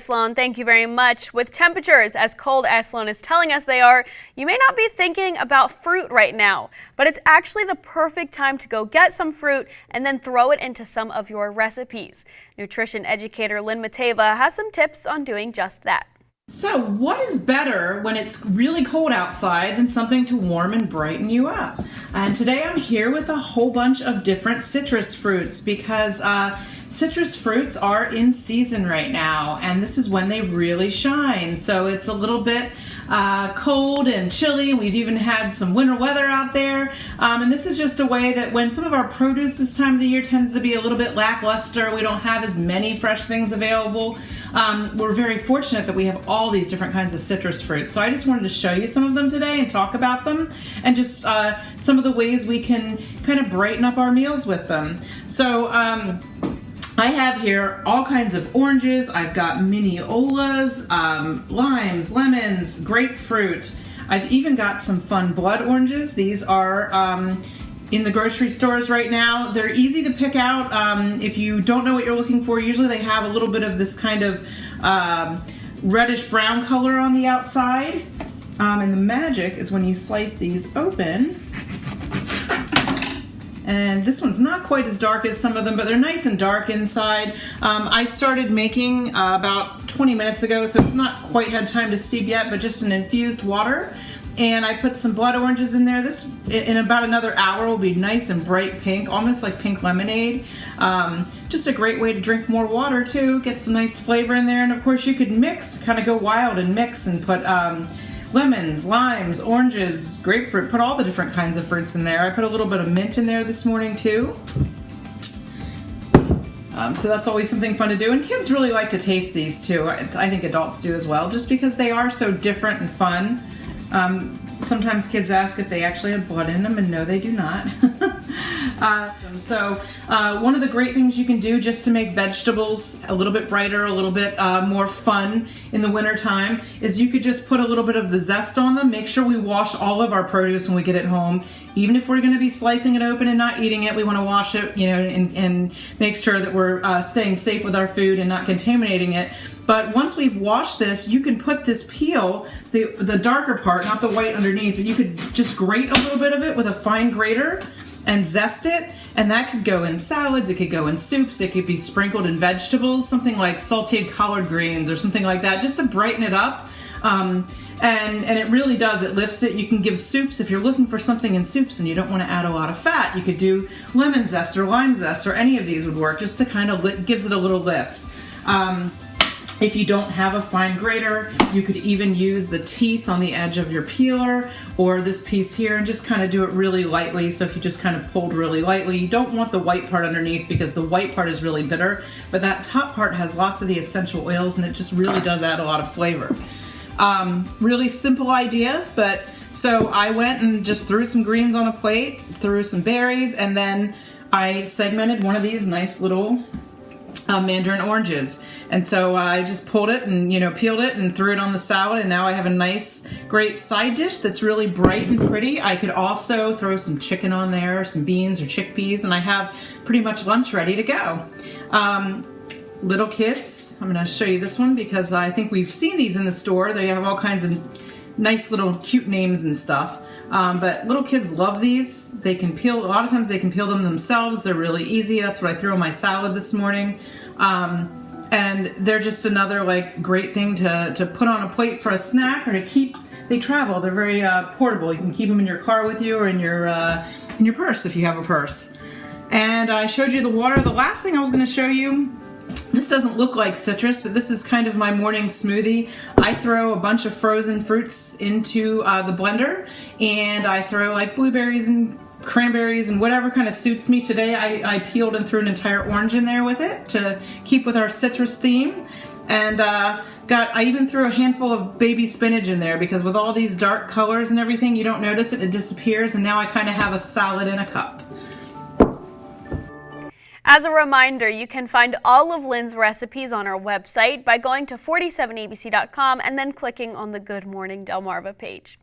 Sloan, thank you very much. With temperatures as cold as Sloan is telling us they are, you may not be thinking about fruit right now, but it's actually the perfect time to go get some fruit and then throw it into some of your recipes. Nutrition educator Lynn Matava has some tips on doing just that. So what is better when it's really cold outside than something to warm and brighten you up? And today I'm here with a whole bunch of different citrus fruits because citrus fruits are in season right now, and this is when they really shine. So it's a little bit cold and chilly. We've even had some winter weather out there, and this is just a way that when some of our produce this time of the year tends to be a little bit lackluster, we don't have as many fresh things available. We're very fortunate that we have all these different kinds of citrus fruits. So I just wanted to show you some of them today and talk about them and just some of the ways we can kind of brighten up our meals with them. So I have here all kinds of oranges. I've got mini olas, limes, lemons, grapefruit. I've even got some fun blood oranges. These are in the grocery stores right now. They're easy to pick out. If you don't know what you're looking for, usually they have a little bit of this kind of reddish brown color on the outside. And the magic is when you slice these open. And this one's not quite as dark as some of them, but they're nice and dark inside. I started making about 20 minutes ago, so it's not quite had time to steep yet, but just an infused water. And I put some blood oranges in there. This, in about another hour, will be nice and bright pink, almost like pink lemonade. Just a great way to drink more water too, get some nice flavor in there. And of course you could mix, kind of go wild and mix and put lemons, limes, oranges, grapefruit, put all the different kinds of fruits in there. I put a little bit of mint in there this morning too. So that's always something fun to do, and kids really like to taste these too. I think adults do as well, just because they are so different and fun. Sometimes kids ask if they actually have blood in them, and no, they do not. One of the great things you can do just to make vegetables a little bit brighter, a little bit more fun in the winter time is you could just put a little bit of the zest on them. Make sure we wash all of our produce when we get it home. Even if we're going to be slicing it open and not eating it, we want to wash it, and make sure that we're staying safe with our food and not contaminating it. But once we've washed this, you can put this peel, the darker part, not the white underneath, but you could just grate a little bit of it with a fine grater and zest it, and that could go in salads, it could go in soups, it could be sprinkled in vegetables, something like sauteed collard greens or something like that, just to brighten it up. And it really does, it lifts it. You can give soups, if you're looking for something in soups and you don't want to add a lot of fat, you could do lemon zest or lime zest, or any of these would work, just to kind of gives it a little lift. If you don't have a fine grater, you could even use the teeth on the edge of your peeler or this piece here and just kind of do it really lightly. So if you just kind of pulled really lightly, you don't want the white part underneath because the white part is really bitter, but that top part has lots of the essential oils and it just really does add a lot of flavor. Really simple idea, but so I went and just threw some greens on a plate, threw some berries, and then I segmented one of these nice little mandarin oranges. And so I just pulled it and peeled it and threw it on the salad, and now I have a nice great side dish that's really bright and pretty. I could also throw some chicken on there, some beans or chickpeas, and I have pretty much lunch ready to go. Little kids, I'm going to show you this one because I think we've seen these in the store. They have all kinds of nice little cute names and stuff. But little kids love these. They can peel, a lot of times they can peel them themselves. They're really easy. That's what I threw on my salad this morning. And they're just another great thing to put on a plate for a snack or to keep. They travel. They're very portable. You can keep them in your car with you or in your purse if you have a purse. And I showed you the water. The last thing I was going to show you, this doesn't look like citrus, but this is kind of my morning smoothie. I throw a bunch of frozen fruits into the blender, and I throw blueberries and cranberries and whatever kind of suits me. Today I peeled and threw an entire orange in there with it to keep with our citrus theme. And I even threw a handful of baby spinach in there because with all these dark colors and everything, you don't notice it, it disappears, and now I kind of have a salad in a cup. As a reminder, you can find all of Lynn's recipes on our website by going to 47abc.com and then clicking on the Good Morning Delmarva page.